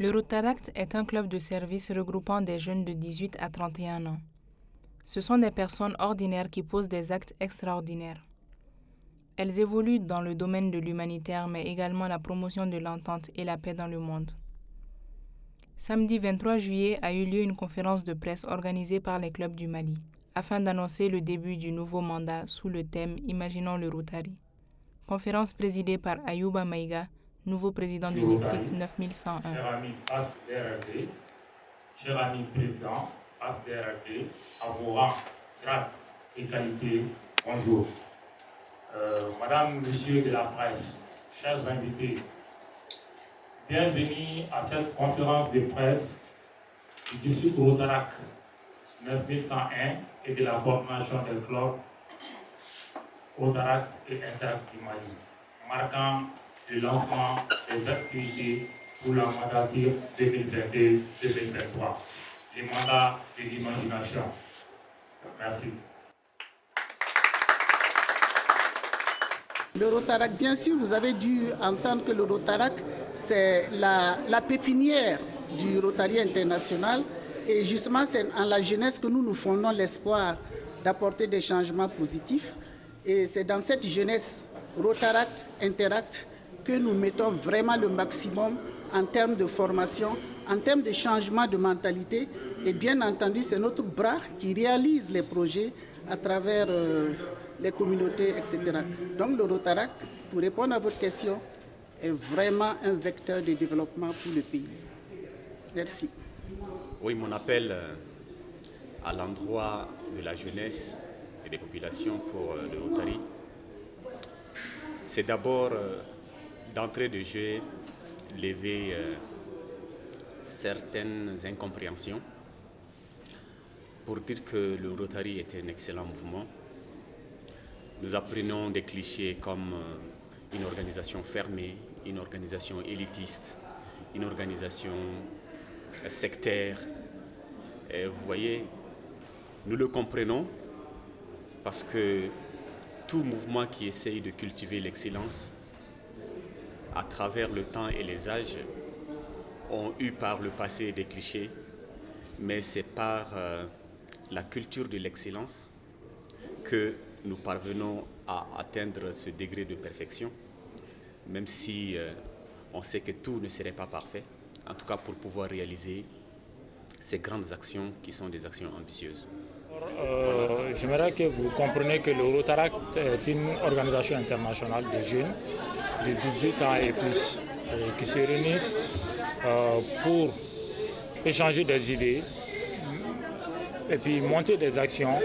Le Rotaract est un club de service regroupant des jeunes de 18 à 31 ans. Ce sont des personnes ordinaires qui posent des actes extraordinaires. Elles évoluent dans le domaine de l'humanitaire, mais également la promotion de l'entente et la paix dans le monde. Samedi 23 juillet a eu lieu une conférence de presse organisée par les clubs du Mali, afin d'annoncer le début du nouveau mandat sous le thème « Imaginons le Rotary ». Conférence présidée par Ayouba Maïga, nouveau président du district 9101. Chers amis ASDRD, chers amis présidents ASDRD, à vos rangs, grades et qualités, bonjour. Madame, Monsieur de la presse, chers invités, bienvenue à cette conférence de presse du district Rotaract 9101 et de la coordination des clubs Rotaract et Interact du Mali, marquant le lancement des activités pour la mandature 2022-2023, les mandats de l'imagination. Merci. Le Rotaract, bien sûr, vous avez dû entendre que le Rotaract, c'est la pépinière du Rotary international. Et justement, c'est en la jeunesse que nous fondons l'espoir d'apporter des changements positifs. Et c'est dans cette jeunesse Rotaract, Interact, que nous mettons vraiment le maximum en termes de formation, en termes de changement de mentalité. Et bien entendu, c'est notre bras qui réalise les projets à travers les communautés, etc. Donc le Rotaract, pour répondre à votre question, est vraiment un vecteur de développement pour le pays. Merci. Oui, mon appel à l'endroit de la jeunesse et des populations pour le Rotary, c'est d'abord d'entrée de jeu lever certaines incompréhensions pour dire que le Rotary est un excellent mouvement. Nous apprenons des clichés comme une organisation fermée, une organisation élitiste, une organisation sectaire. Et vous voyez, nous le comprenons parce que tout mouvement qui essaye de cultiver l'excellence à travers le temps et les âges ont eu par le passé des clichés, mais c'est par la culture de l'excellence que nous parvenons à atteindre ce degré de perfection, même si on sait que tout ne serait pas parfait, en tout cas pour pouvoir réaliser ces grandes actions qui sont des actions ambitieuses. J'aimerais que vous compreniez que le Rotaract est une organisation internationale de jeunes de 18 ans et plus qui se réunissent pour échanger des idées et puis monter des actions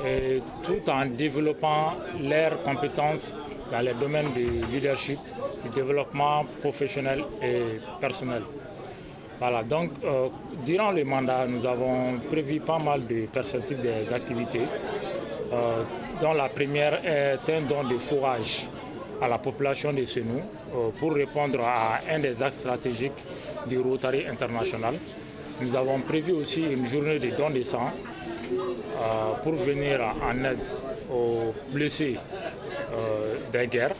et tout en développant leurs compétences dans les domaines du leadership, du développement professionnel et personnel. Voilà, donc durant le mandat, nous avons prévu pas mal de perspectives d'activités, dont la première est un don de fourrage à la population de Senou pour répondre à un des axes stratégiques du Rotary international. Nous avons prévu aussi une journée de don de sang pour venir en aide aux blessés des guerres.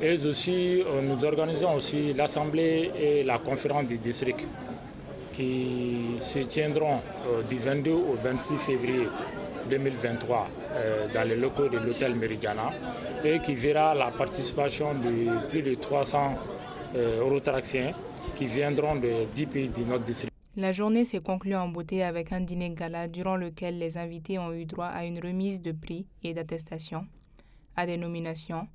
Et aussi, nous organisons aussi l'assemblée et la conférence du district qui se tiendront du 22 au 26 février 2023 dans les locaux de l'hôtel Meridiana et qui verra la participation de plus de 300 Rotaractiens qui viendront de 10 pays de notre district. La journée s'est conclue en beauté avec un dîner gala durant lequel les invités ont eu droit à une remise de prix et d'attestations, à des nominations,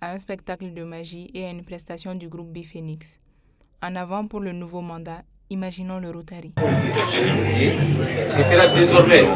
à un spectacle de magie et à une prestation du groupe B-Phoenix. En avant pour le nouveau mandat, imaginons le Rotary. Il sera désormais